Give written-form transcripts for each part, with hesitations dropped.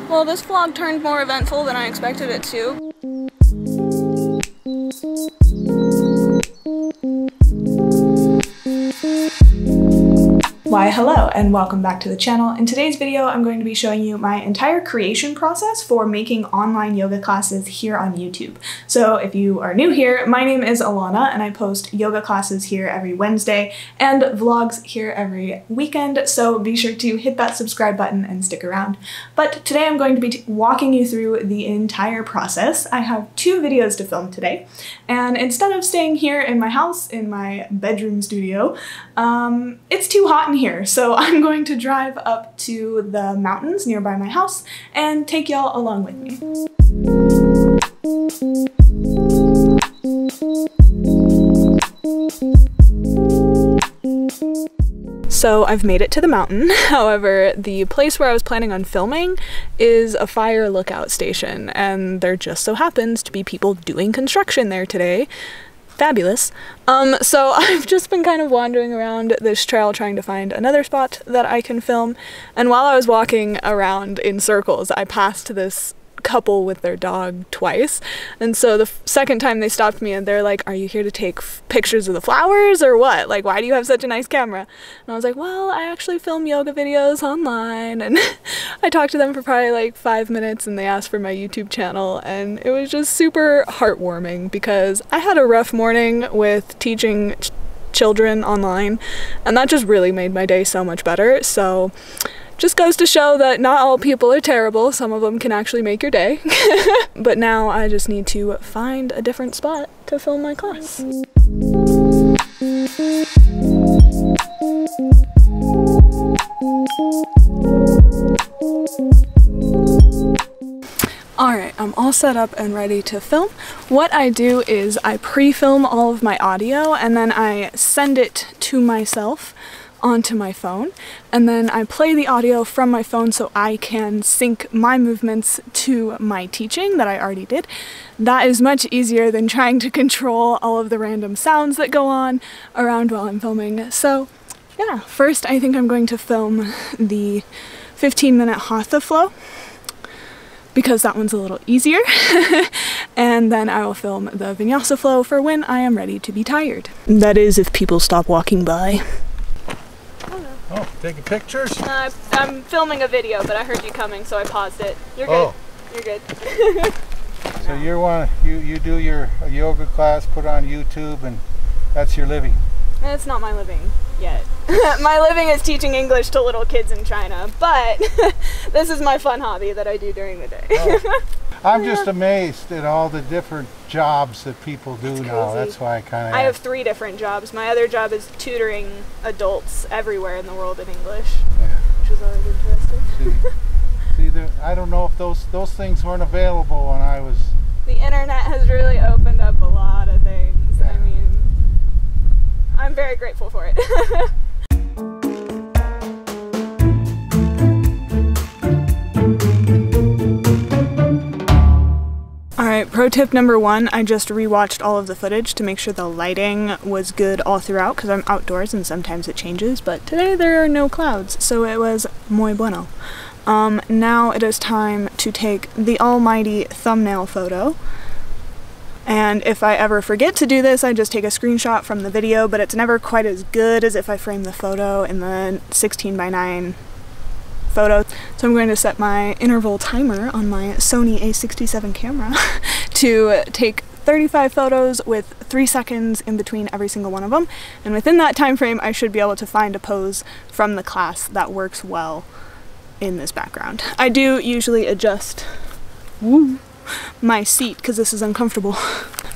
Well, this vlog turned more eventful than I expected it to. Why hello and welcome back to the channel. In today's video I'm going to be showing you my entire creation process for making online yoga classes here on YouTube. So if you are new here, my name is Alana and I post yoga classes here every Wednesday and vlogs here every weekend, so be sure to hit that subscribe button and stick around. But today I'm going to be walking you through the entire process. I have 2 videos to film today, and instead of staying here in my house, in my bedroom studio, it's too hot in here, so I'm going to drive up to the mountains nearby my house and take y'all along with me. So I've made it to the mountain. However, the place where I was planning on filming is a fire lookout station, and there just so happens to be people doing construction there today. Fabulous. So I've just been kind of wandering around this trail trying to find another spot that I can film, and while I was walking around in circles, I passed this couple with their dog twice, and so the second time they stopped me and they're like, "Are you here to take pictures of the flowers or what? Like, why do you have such a nice camera?" And I was like, "Well, I actually film yoga videos online," and I talked to them for probably like 5 minutes and they asked for my YouTube channel, and it was just super heartwarming because I had a rough morning with teaching children online, and that just really made my day so much better. So just goes to show that not all people are terrible. Some of them can actually make your day. But now I just need to find a different spot to film my class. Alright, I'm all set up and ready to film. What I do is I pre-film all of my audio and then I send it to myself onto my phone, and then I play the audio from my phone so I can sync my movements to my teaching that I already did. That is much easier than trying to control all of the random sounds that go on around while I'm filming. So yeah, first I think I'm going to film the 15-minute Hatha flow, because that one's a little easier. And then I will film the vinyasa flow for when I am ready to be tired. That is, if people stop walking by. Oh, taking pictures? I'm filming a video, but I heard you coming, so I paused it. You're good. Oh. You're good. So you do your yoga class, put on YouTube, and that's your living? It's not my living yet. My living is teaching English to little kids in China, but this is my fun hobby that I do during the day. Oh. I'm just amazed at all the different jobs that people do now. That's why I kind of... I have 3 different jobs. My other job is tutoring adults everywhere in the world in English, which is always interesting. See, I don't know if those things weren't available when I was... The internet has really opened up a lot of things. I mean, I'm very grateful for it. Alright, pro tip number 1, I just rewatched all of the footage to make sure the lighting was good all throughout, because I'm outdoors and sometimes it changes, but today there are no clouds, so it was muy bueno. Now it is time to take the almighty thumbnail photo, and if I ever forget to do this, I just take a screenshot from the video, but it's never quite as good as if I frame the photo in the 16:9 photo. So I'm going to set my interval timer on my Sony A67 camera to take 35 photos with 3 seconds in between every single one of them, and within that time frame I should be able to find a pose from the class that works well in this background. I do usually adjust my seat because this is uncomfortable.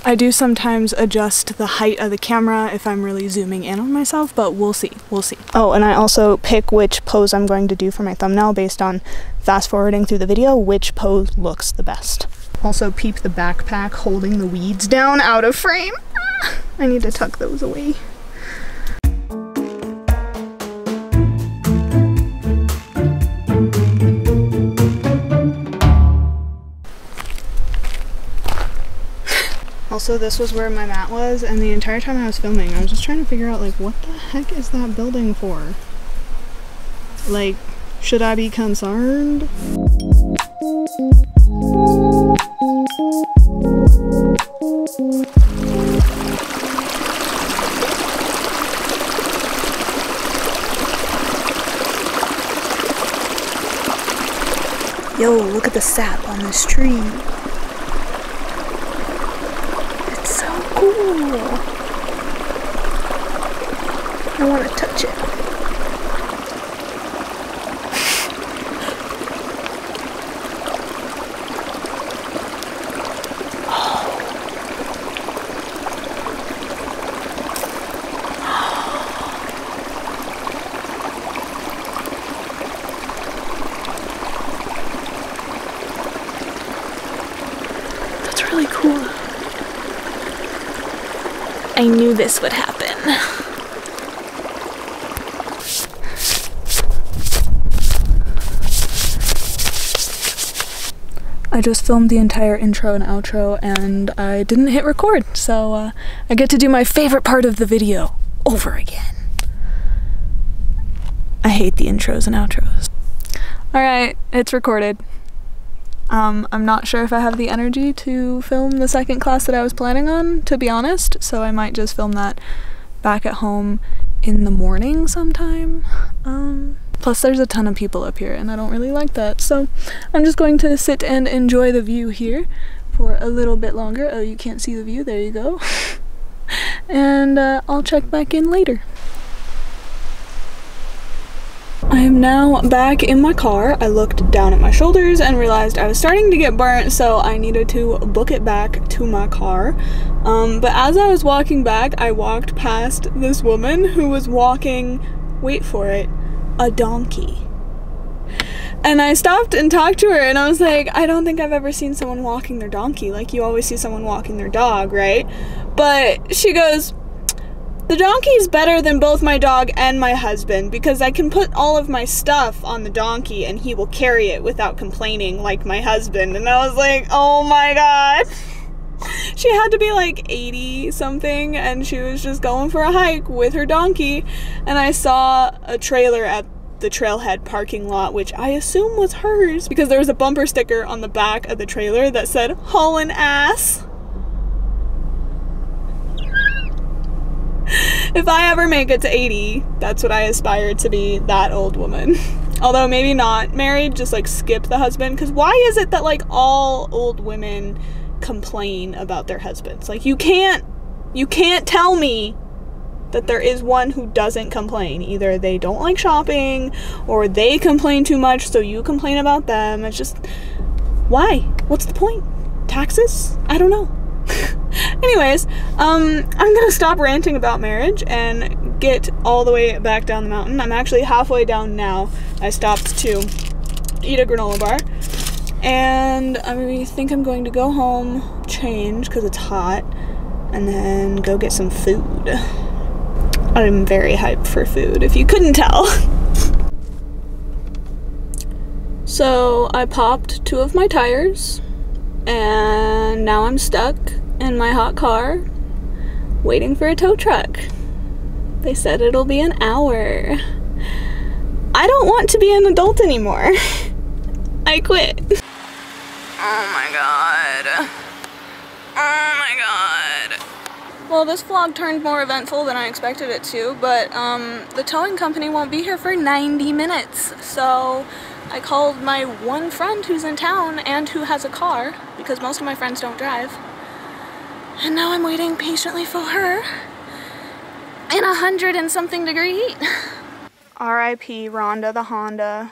I do sometimes adjust the height of the camera if I'm really zooming in on myself, but we'll see. Oh, and I also pick which pose I'm going to do for my thumbnail based on fast forwarding through the video, which pose looks the best. Also peep the backpack holding the weeds down out of frame. I need to tuck those away. Also, this was where my mat was, and the entire time I was filming, I was just trying to figure out, like, what the heck is that building for? Like, should I be concerned? Yo, look at the sap on this tree. It's so cool. I want to touch it. Really cool. I knew this would happen. I just filmed the entire intro and outro and I didn't hit record, so I get to do my favorite part of the video over again. I hate the intros and outros. Alright, it's recorded. I'm not sure if I have the energy to film the second class that I was planning on, to be honest, so I might just film that back at home in the morning sometime. Plus there's a ton of people up here and I don't really like that, so I'm just going to sit and enjoy the view here for a little bit longer. Oh, you can't see the view, there you go. And I'll check back in later. I am now back in my car. I looked down at my shoulders and realized I was starting to get burnt, so I needed to book it back to my car. But as I was walking back, I walked past this woman who was walking, wait for it, a donkey. And I stopped and talked to her and I was like, I don't think I've ever seen someone walking their donkey. Like, you always see someone walking their dog, right? But she goes, the donkey's better than both my dog and my husband because I can put all of my stuff on the donkey and he will carry it without complaining like my husband. And I was like, oh my god. She had to be like 80 something and she was just going for a hike with her donkey. And I saw a trailer at the trailhead parking lot, which I assume was hers because there was a bumper sticker on the back of the trailer that said, haulin' ass. If I ever make it to 80, that's what I aspire to be, that old woman. Although maybe not married, just like skip the husband, because why is it that like all old women complain about their husbands? Like, you can't tell me that there is one who doesn't complain. Either they don't like shopping or they complain too much, so you complain about them. It's just, why? What's the point? Taxes? I don't know. Anyways, I'm gonna stop ranting about marriage and get all the way back down the mountain. I'm actually halfway down now. I stopped to eat a granola bar and I think I'm going to go home, change because it's hot, and then go get some food. I'm very hyped for food, if you couldn't tell. So I popped 2 of my tires and now I'm stuck in my hot car waiting for a tow truck. They said it'll be an hour. I don't want to be an adult anymore. I quit. Oh my god. Oh my god. Well, this vlog turned more eventful than I expected it to, but the towing company won't be here for 90 minutes. So I called my one friend who's in town and who has a car, because most of my friends don't drive. And now I'm waiting patiently for her in 100 and something degree heat. R.I.P. Rhonda the Honda.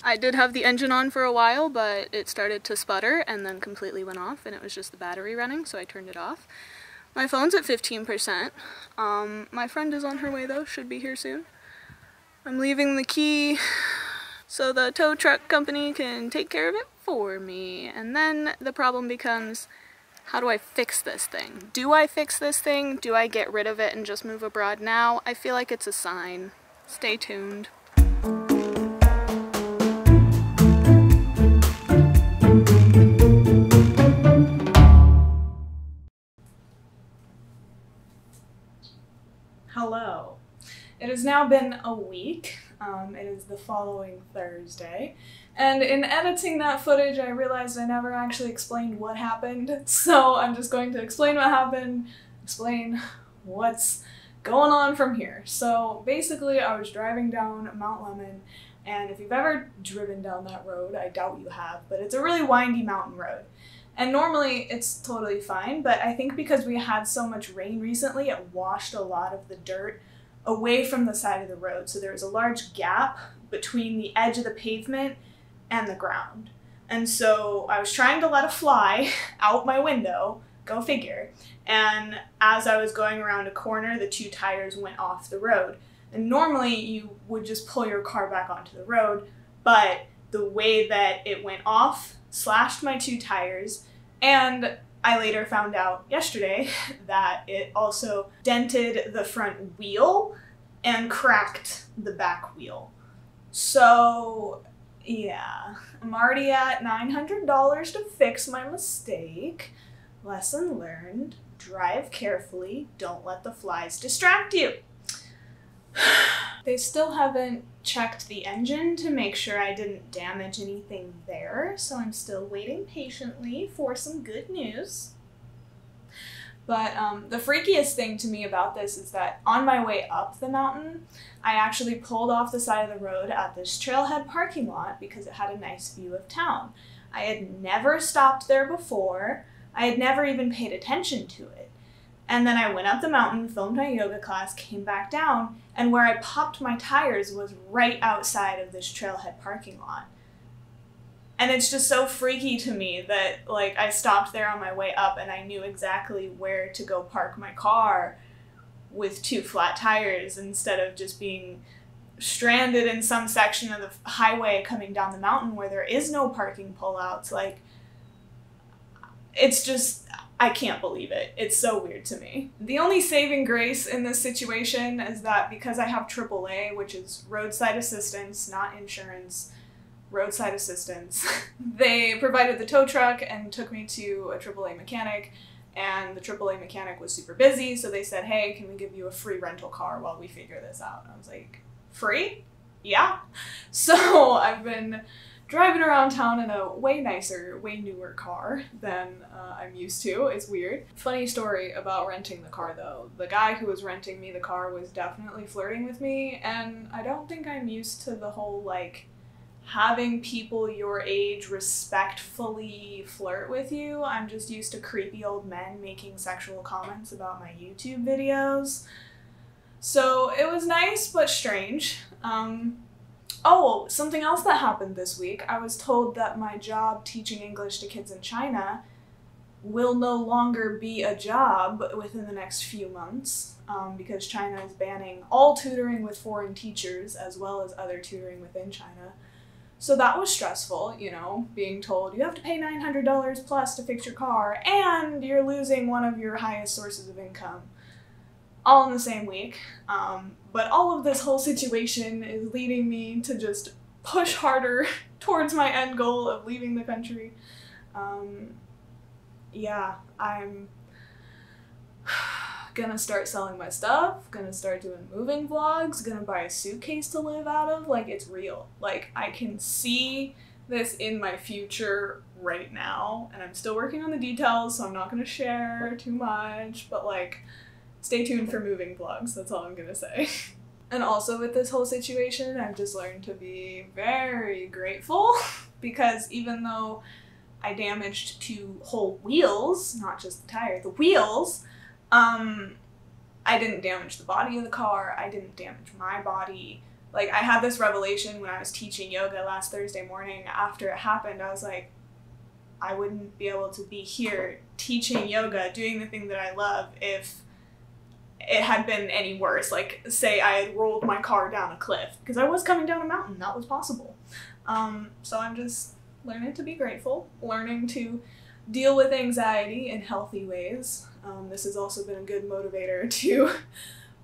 I did have the engine on for a while, but it started to sputter and then completely went off, and it was just the battery running, so I turned it off. My phone's at 15%. My friend is on her way though, should be here soon. I'm leaving the key so the tow truck company can take care of it for me. And then the problem becomes, how do I fix this thing? Do I fix this thing? Do I get rid of it and just move abroad now? I feel like it's a sign. Stay tuned. Hello. It has now been a week. It is the following Thursday, and in editing that footage I realized I never actually explained what happened, so I'm just going to explain what happened, explain what's going on from here. So basically I was driving down Mount Lemon, and if you've ever driven down that road, I doubt you have, but it's a really windy mountain road. And normally it's totally fine, but I think because we had so much rain recently, it washed a lot of the dirt away from the side of the road. So there was a large gap between the edge of the pavement and the ground. And so I was trying to let a fly out my window, go figure. And as I was going around a corner, the two tires went off the road. And normally you would just pull your car back onto the road, but the way that it went off slashed my two tires, and I later found out yesterday that it also dented the front wheel and cracked the back wheel. So yeah, I'm already at $900 to fix my mistake. Lesson learned, drive carefully, don't let the flies distract you. They still haven't checked the engine to make sure I didn't damage anything there, so I'm still waiting patiently for some good news. But the freakiest thing to me about this is that on my way up the mountain, I actually pulled off the side of the road at this trailhead parking lot because it had a nice view of town. I had never stopped there before. I had never even paid attention to it. And then I went up the mountain, filmed my yoga class, came back down, and where I popped my tires was right outside of this trailhead parking lot. And it's just so freaky to me that, like, I stopped there on my way up and I knew exactly where to go park my car with two flat tires instead of just being stranded in some section of the highway coming down the mountain where there is no parking pullouts. Like, it's just, I can't believe it. It's so weird to me. The only saving grace in this situation is that because I have AAA, which is roadside assistance, not insurance, roadside assistance, they provided the tow truck and took me to a AAA mechanic, and the AAA mechanic was super busy, so they said, hey, can we give you a free rental car while we figure this out? And I was like, free? Yeah. So I've been driving around town in a way nicer, way newer car than I'm used to. It's weird. Funny story about renting the car though. The guy who was renting me the car was definitely flirting with me, and I don't think I'm used to the whole, like, having people your age respectfully flirt with you. I'm just used to creepy old men making sexual comments about my YouTube videos. So it was nice but strange. Oh, something else that happened this week. I was told that my job teaching English to kids in China will no longer be a job within the next few months because China is banning all tutoring with foreign teachers as well as other tutoring within China. So that was stressful, you know, being told you have to pay $900 plus to fix your car and you're losing one of your highest sources of income. All in the same week. But all of this whole situation is leading me to just push harder towards my end goal of leaving the country. Yeah, I'm gonna start selling my stuff, gonna start doing moving vlogs, gonna buy a suitcase to live out of. Like, it's real. Like, I can see this in my future right now, and I'm still working on the details, so I'm not gonna share too much, but like, stay tuned for moving vlogs, that's all I'm gonna say. And also with this whole situation, I've just learned to be very grateful because even though I damaged two whole wheels, not just the tire, the wheels, I didn't damage the body of the car, I didn't damage my body. Like, I had this revelation when I was teaching yoga last Thursday morning. After it happened, I was like, I wouldn't be able to be here teaching yoga, doing the thing that I love if it had been any worse. Like, say I had rolled my car down a cliff, because I was coming down a mountain, that was possible. So I'm just learning to be grateful, learning to deal with anxiety in healthy ways. This has also been a good motivator to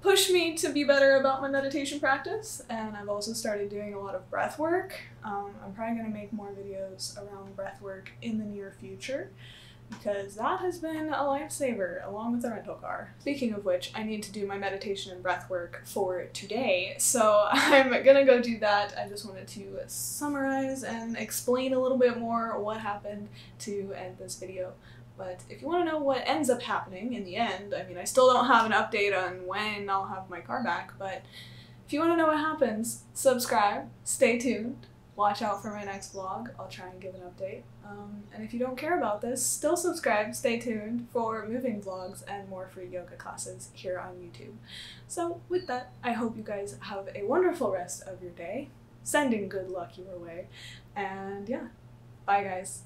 push me to be better about my meditation practice, and I've also started doing a lot of breath work. I'm probably going to make more videos around breath work in the near future. because that has been a lifesaver along with the rental car. Speaking of which, I need to do my meditation and breath work for today, so I'm gonna go do that. I just wanted to summarize and explain a little bit more what happened to end this video. But if you want to know what ends up happening in the end, I mean, I still don't have an update on when I'll have my car back, but if you want to know what happens, subscribe, stay tuned, watch out for my next vlog. I'll try and give an update. And if you don't care about this, still subscribe, stay tuned for moving vlogs and more free yoga classes here on YouTube. So with that, I hope you guys have a wonderful rest of your day, sending good luck your way, and yeah, bye guys.